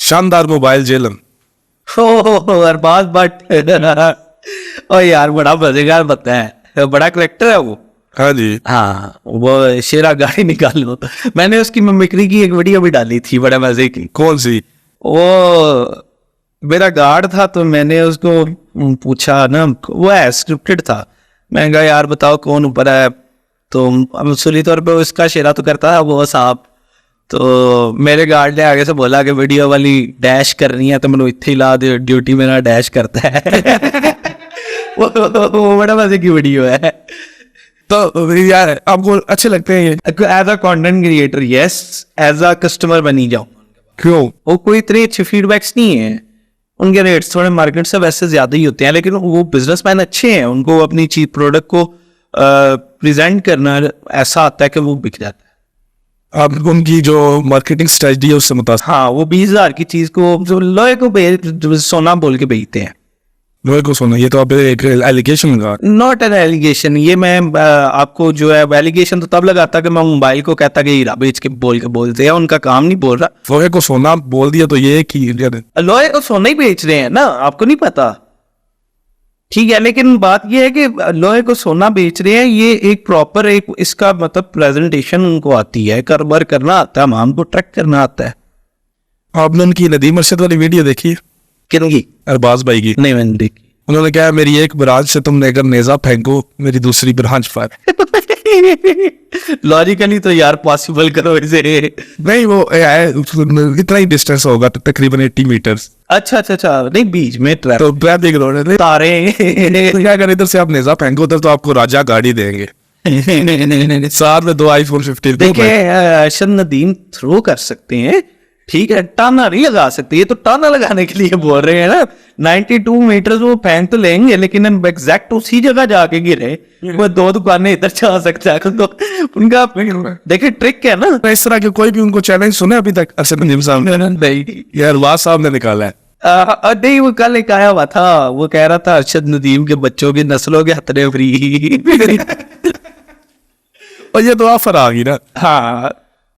शानदार mobile जेलन। Arbaaz but ओ यार बड़ा मजेदार बंदा है, बड़ा कलेक्टर है वो। हाँ जी। हाँ वो शेरा गाड़ी निकालो, मैंने उसकी मिमिक्री की एक वीडियो भी डाली थी बड़े मजे की। कौन सी? वो मेरा गार्ड था तो मैंने उसको पूछा ना, वो है स्क्रिप्टेड था, मैंने कहा यार बताओ कौन ऊपर है, तो असली तौर पे उसका शेरा तो करता था वो साहब, तो मेरे गार्ड ने आगे से बोला कि वीडियो वाली डैश करनी है तो मैंने इतने ही ला दे, ड्यूटी मेरा डैश करता है। वो बड़ा मजे की वीडियो है। तो यार आपको अच्छे लगते हैं ये? As a content creator yes, as a customer बनी जाओ। क्यों? वो कोई इतने अच्छे फीडबैक्स नहीं है, उनके रेट्स थोड़े मार्केट से वैसे ज्यादा ही होते हैं, लेकिन वो बिजनेसमैन अच्छे हैं, उनको अपनी चीज प्रोडक्ट को प्रेजेंट करना ऐसा आता है कि वो बिक जाता है। आप उनकी जो मार्केटिंग स्ट्रेटजी है उससे मुतासिर? हाँ वो 20,000 की चीज को जो लोहे को सोना बोल के बेचते हैं। लोहे को सोना, ये तो आप एक एलिगेशन लगा। नॉट एन एलिगेशन, ये मैं आपको जो है एलिगेशन तो तब लगाता कि मैं मोबाइल को कहता कि हीरा बेच के बोलते हैं, उनका काम नहीं बोल रहा। लोहे को सोना बोल दिया तो ये कि लोहे को सोना ही बेच रहे हैं ना, आपको नहीं पता? ठीक है, लेकिन बात ये है कि लोहे को सोना बेच रहे हैं, ये एक प्रॉपर एक इसका मतलब प्रेजेंटेशन उनको आती है, कारोबार करना आता है, हमको ट्रैक करना आता है। आपने उनकी नदीम अरशद वाली वीडियो देखी है? किनकी? अरबाज भाई की। नहीं मैंने देखी। उन्होंने कहा मेरी एक ब्रांच से तुमने अगर नेजा फेंको मेरी दूसरी ब्रांच पर। लॉजिकली तो यार पॉसिबल करो इसे। नहीं वो इतना ही डिस्टेंस होगा तो तकरीबन 80 मीटर्स। अच्छा अच्छा अच्छा, नहीं बीच में ट्रैप तो ट्रैफिक रोड है तारे। तो क्या करें, इधर से आप नेजा फेंको उधर तो आपको राजा गाड़ी देंगे, साथ में 2 iPhone 15। देखिए अरशद नदीम थ्रो कर सकते हैं, ठीक है, टाना नहीं लगा सकते, ये तो टाना लगाने के लिए बोल रहे हैं ना। 92 मीटर वो फेंक तो लेंगे, लेकिन एग्जैक्ट उसी जगह जाके गिरे, वो 2 दुकानें इधर जा सकता है, तो उनका देखिए ट्रिक है ना। इस तरह के कोई भी उनको चैलेंज सुने अभी तक अरशद नदीम साहब ने? नहीं यार वाह साहब ने निकाला है। नहीं वो कल एक आया हुआ था, वो कह रहा था अरशद नदीम के बच्चों की नस्लों के हथरे फ्री। और ये तो ऑफर आ गई ना। हाँ